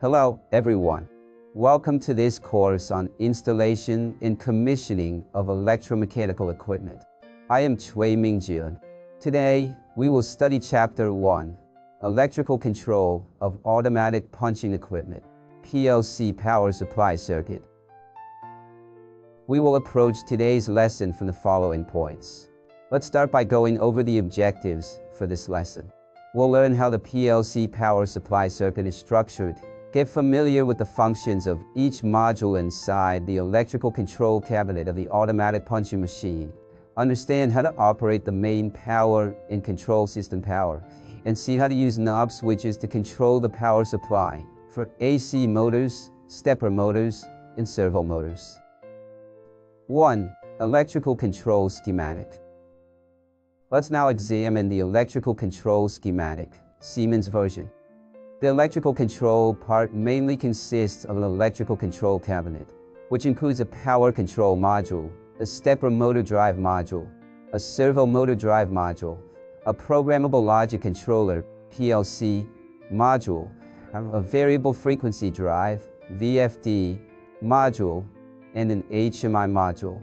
Hello, everyone. Welcome to this course on installation and commissioning of electromechanical equipment. I am Chui Mingjun. Today, we will study Chapter 1, Electrical Control of Automatic Punching Equipment, PLC Power Supply Circuit. We will approach today's lesson from the following points. Let's start by going over the objectives for this lesson. We'll learn how the PLC power supply circuit is structured, get familiar with the functions of each module inside the electrical control cabinet of the automatic punching machine, understand how to operate the main power and control system power, and see how to use knob switches to control the power supply for AC motors, stepper motors, and servo motors. 1. Electrical control schematic. Let's now examine the electrical control schematic, Siemens version. The electrical control part mainly consists of an electrical control cabinet, which includes a power control module, a stepper motor drive module, a servo motor drive module, a programmable logic controller, PLC, module, a variable frequency drive, VFD, module, and an HMI module.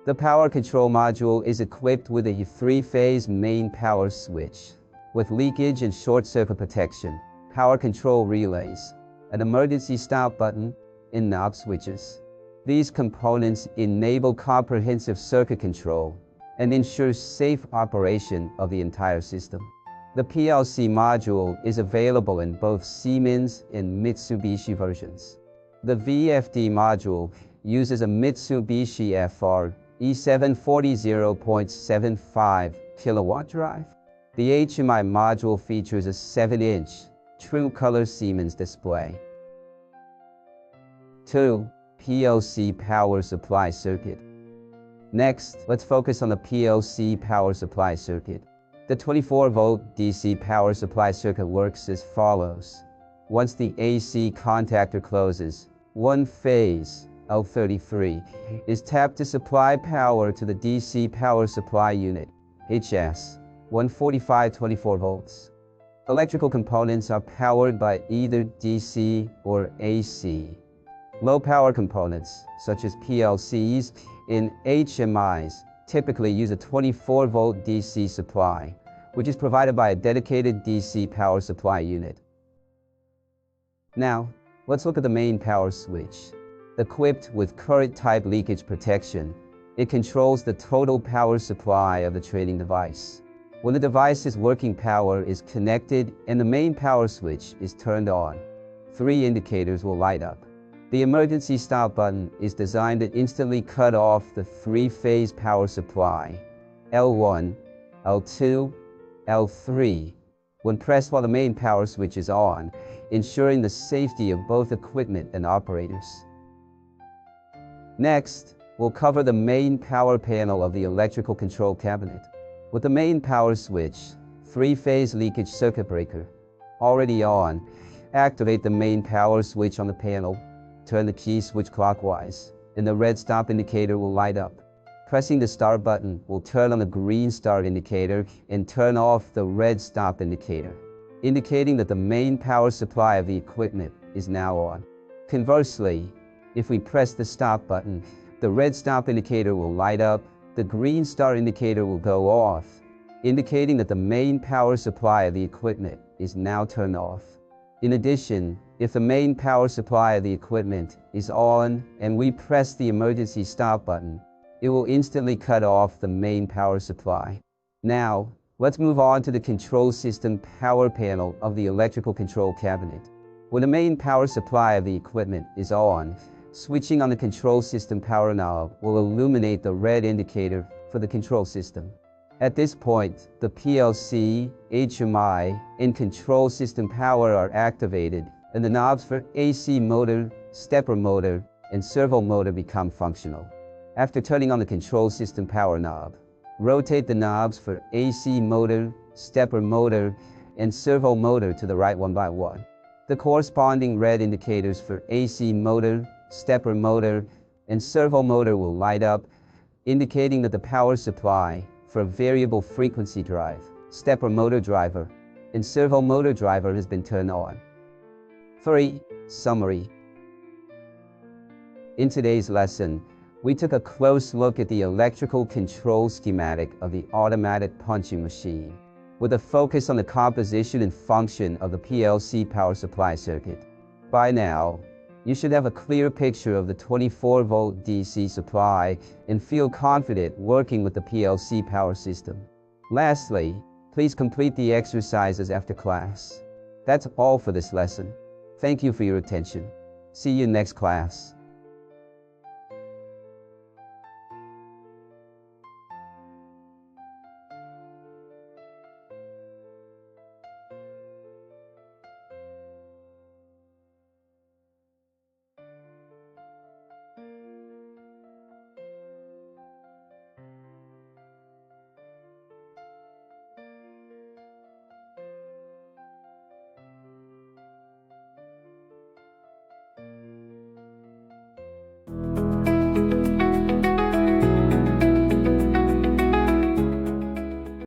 The power control module is equipped with a three-phase main power switch, with leakage and short circuit protection, power control relays, an emergency stop button, and knob switches. These components enable comprehensive circuit control and ensure safe operation of the entire system. The PLC module is available in both Siemens and Mitsubishi versions. The VFD module uses a Mitsubishi FR E740 0.75 kilowatt drive. The HMI module features a 7-inch true color Siemens display. 2. PLC power supply circuit. Next, let's focus on the PLC power supply circuit. The 24-volt DC power supply circuit works as follows. Once the AC contactor closes, one phase, L33, is tapped to supply power to the DC power supply unit, HS. 145 24 volts. Electrical components are powered by either DC or AC. Low power components, such as PLCs and HMIs, typically use a 24-volt DC supply, which is provided by a dedicated DC power supply unit. Now, let's look at the main power switch. Equipped with current-type leakage protection, it controls the total power supply of the trading device. When the device's working power is connected and the main power switch is turned on, 3 indicators will light up. The emergency stop button is designed to instantly cut off the 3-phase power supply, L1, L2, L3, when pressed while the main power switch is on, ensuring the safety of both equipment and operators. Next, we'll cover the main power panel of the electrical control cabinet. With the main power switch, 3-phase leakage circuit breaker already on, activate the main power switch on the panel, turn the key switch clockwise, and the red stop indicator will light up. Pressing the start button will turn on the green start indicator and turn off the red stop indicator, indicating that the main power supply of the equipment is now on. Conversely, if we press the stop button, the red stop indicator will light up, the green star indicator will go off, indicating that the main power supply of the equipment is now turned off. In addition, if the main power supply of the equipment is on and we press the emergency stop button, it will instantly cut off the main power supply. Now, let's move on to the control system power panel of the electrical control cabinet. When the main power supply of the equipment is on, switching on the control system power knob will illuminate the red indicator for the control system. At this point, the PLC, HMI, and control system power are activated, and the knobs for AC motor, stepper motor, and servo motor become functional. After turning on the control system power knob, rotate the knobs for AC motor, stepper motor, and servo motor to the right one by one. The corresponding red indicators for AC motor, stepper motor, and servo motor will light up, indicating that the power supply for a variable frequency drive, stepper motor driver, and servo motor driver has been turned on. 3. Summary. In today's lesson, we took a close look at the electrical control schematic of the automatic punching machine, with a focus on the composition and function of the PLC power supply circuit. By now, you should have a clear picture of the 24-volt DC supply and feel confident working with the PLC power system. Lastly, please complete the exercises after class. That's all for this lesson. Thank you for your attention. See you next class.